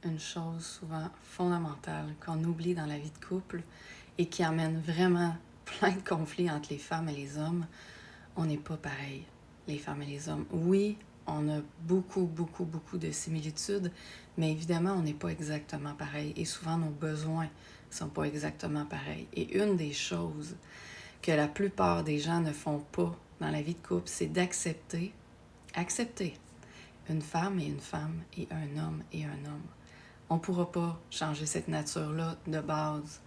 une chose souvent fondamentale qu'on oublie dans la vie de couple et qui amène vraiment plein de conflits entre les femmes et les hommes. On n'est pas pareil, les femmes et les hommes. Oui, on a beaucoup de similitudes, mais évidemment, on n'est pas exactement pareil. Et souvent, nos besoins ne sont pas exactement pareils. Et une des choses que la plupart des gens ne font pas dans la vie de couple, c'est d'accepter une femme et un homme et un homme. On ne pourra pas changer cette nature-là de base.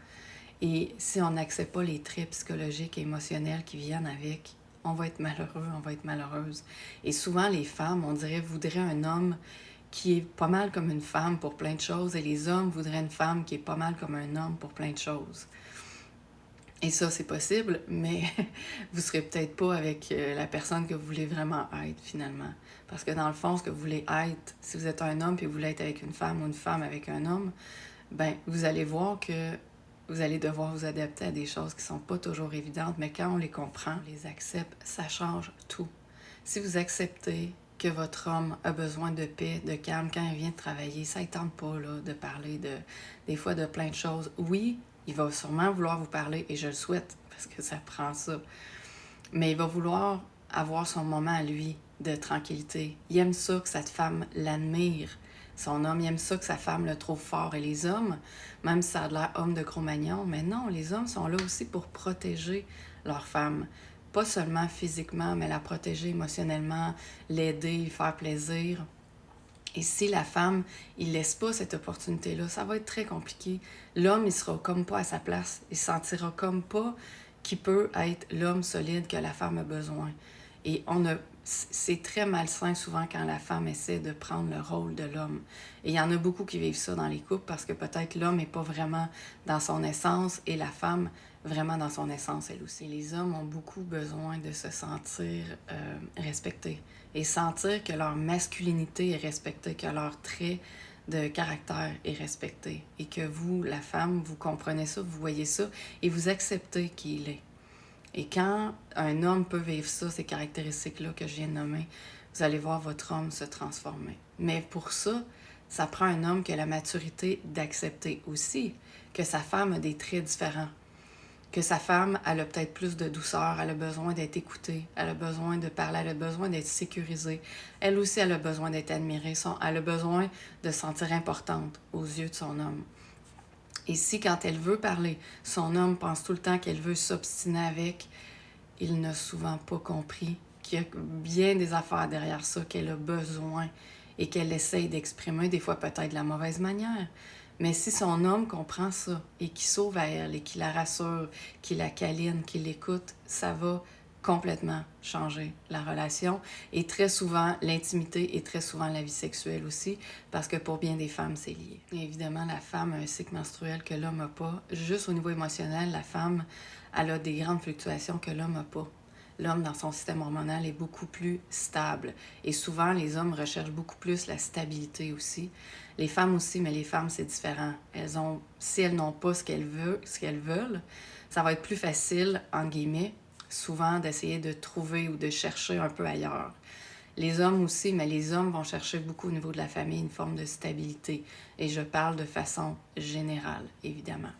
Et si on n'accepte pas les traits psychologiques et émotionnels qui viennent avec, on va être malheureux, on va être malheureuse. Et souvent, les femmes, on dirait, voudraient un homme qui est pas mal comme une femme pour plein de choses, et les hommes voudraient une femme qui est pas mal comme un homme pour plein de choses. Et ça, c'est possible, mais vous ne serez peut-être pas avec la personne que vous voulez vraiment être, finalement. Parce que dans le fond, ce que vous voulez être, si vous êtes un homme et vous voulez être avec une femme ou une femme avec un homme, ben vous allez voir que vous allez devoir vous adapter à des choses qui ne sont pas toujours évidentes, mais quand on les comprend, on les accepte, ça change tout. Si vous acceptez que votre homme a besoin de paix, de calme quand il vient de travailler, ça ne tente pas là, de parler des fois de plein de choses. Oui, il va sûrement vouloir vous parler, et je le souhaite, parce que ça prend ça. Mais il va vouloir avoir son moment à lui de tranquillité. Il aime ça que cette femme l'admire. Son homme, il aime ça que sa femme le trouve fort. Et les hommes, même si ça a l'air homme de Cro-Magnon, mais non, les hommes sont là aussi pour protéger leur femme. Pas seulement physiquement, mais la protéger émotionnellement, l'aider, lui faire plaisir. Et si la femme, il laisse pas cette opportunité-là, ça va être très compliqué. L'homme, il sera comme pas à sa place. Il se sentira comme pas qu'il peut être l'homme solide que la femme a besoin. Et c'est très malsain souvent quand la femme essaie de prendre le rôle de l'homme. Et il y en a beaucoup qui vivent ça dans les couples parce que peut-être l'homme n'est pas vraiment dans son essence et la femme vraiment dans son essence elle aussi. Les hommes ont beaucoup besoin de se sentir respectés et sentir que leur masculinité est respectée, que leur trait de caractère est respecté et que vous, la femme, vous comprenez ça, vous voyez ça et vous acceptez qui il est. Et quand un homme peut vivre ça, ces caractéristiques-là que je viens de nommer, vous allez voir votre homme se transformer. Mais pour ça, ça prend un homme qui a la maturité d'accepter aussi que sa femme a des traits différents. Que sa femme, elle a peut-être plus de douceur, elle a besoin d'être écoutée, elle a besoin de parler, elle a besoin d'être sécurisée. Elle aussi, elle a besoin d'être admirée, elle a besoin de se sentir importante aux yeux de son homme. Et si, quand elle veut parler, son homme pense tout le temps qu'elle veut s'obstiner avec, il n'a souvent pas compris qu'il y a bien des affaires derrière ça qu'elle a besoin et qu'elle essaye d'exprimer, des fois peut-être de la mauvaise manière. Mais si son homme comprend ça et qu'il sauve à elle et qu'il la rassure, qu'il la câline, qu'il l'écoute, ça va complètement changer la relation et très souvent l'intimité et très souvent la vie sexuelle aussi parce que pour bien des femmes, c'est lié. Et évidemment, la femme a un cycle menstruel que l'homme n'a pas. Juste au niveau émotionnel, la femme, elle a des grandes fluctuations que l'homme n'a pas. L'homme, dans son système hormonal, est beaucoup plus stable. Et souvent, les hommes recherchent beaucoup plus la stabilité aussi. Les femmes aussi, mais les femmes, c'est différent. Si elles n'ont pas ce qu'elles veulent, ça va être plus facile, entre guillemets, souvent d'essayer de trouver ou de chercher un peu ailleurs. Les hommes aussi, mais les hommes vont chercher beaucoup au niveau de la famille une forme de stabilité. Et je parle de façon générale, évidemment.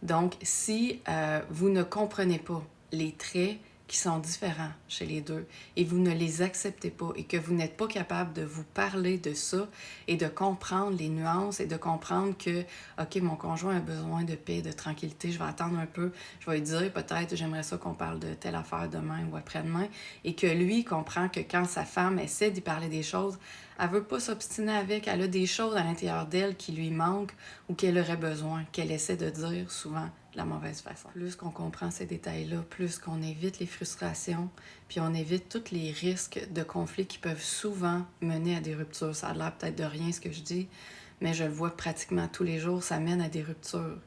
Donc, si vous ne comprenez pas les traits qui sont différents chez les deux et vous ne les acceptez pas et que vous n'êtes pas capable de vous parler de ça et de comprendre les nuances et de comprendre que, OK, mon conjoint a besoin de paix, de tranquillité, je vais attendre un peu, je vais lui dire peut-être j'aimerais ça qu'on parle de telle affaire demain ou après-demain et que lui comprend que quand sa femme essaie d'y parler des choses, elle veut pas s'obstiner avec, elle a des choses à l'intérieur d'elle qui lui manquent ou qu'elle aurait besoin, qu'elle essaie de dire souvent de la mauvaise façon. Plus qu'on comprend ces détails-là, plus qu'on évite les frustrations, puis on évite tous les risques de conflits qui peuvent souvent mener à des ruptures. Ça a l'air peut-être de rien ce que je dis, mais je le vois pratiquement tous les jours, ça mène à des ruptures.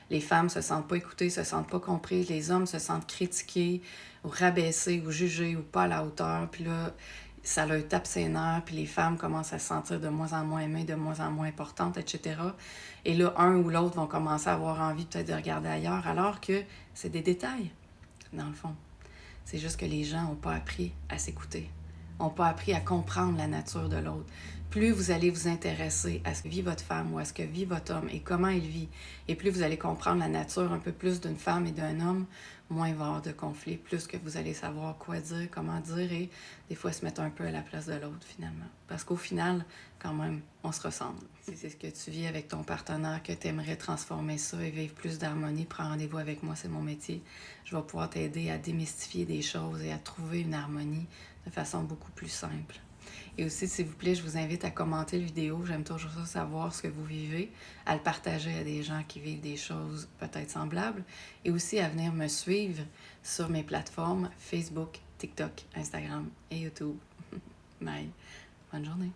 Les femmes se sentent pas écoutées, se sentent pas comprises, les hommes se sentent critiqués, ou rabaissés, ou jugés, ou pas à la hauteur, puis là, ça leur tape ses nerfs, puis les femmes commencent à se sentir de moins en moins aimées, de moins en moins importantes, etc. Et là, un ou l'autre vont commencer à avoir envie peut-être de regarder ailleurs, alors que c'est des détails, dans le fond. C'est juste que les gens n'ont pas appris à s'écouter. n'ont pas appris à comprendre la nature de l'autre. Plus vous allez vous intéresser à ce que vit votre femme ou à ce que vit votre homme et comment il vit, et plus vous allez comprendre la nature un peu plus d'une femme et d'un homme, moins il va y avoir de conflits, plus que vous allez savoir quoi dire, comment dire, et des fois se mettre un peu à la place de l'autre finalement. Parce qu'au final, quand même, on se ressemble. Si c'est ce que tu vis avec ton partenaire, que tu aimerais transformer ça et vivre plus d'harmonie, prends rendez-vous avec moi, c'est mon métier. Je vais pouvoir t'aider à démystifier des choses et à trouver une harmonie de façon beaucoup plus simple. Et aussi, s'il vous plaît, je vous invite à commenter la vidéo. J'aime toujours ça, savoir ce que vous vivez, à le partager à des gens qui vivent des choses peut-être semblables, et aussi à venir me suivre sur mes plateformes Facebook, TikTok, Instagram et YouTube. Bye. Bonne journée.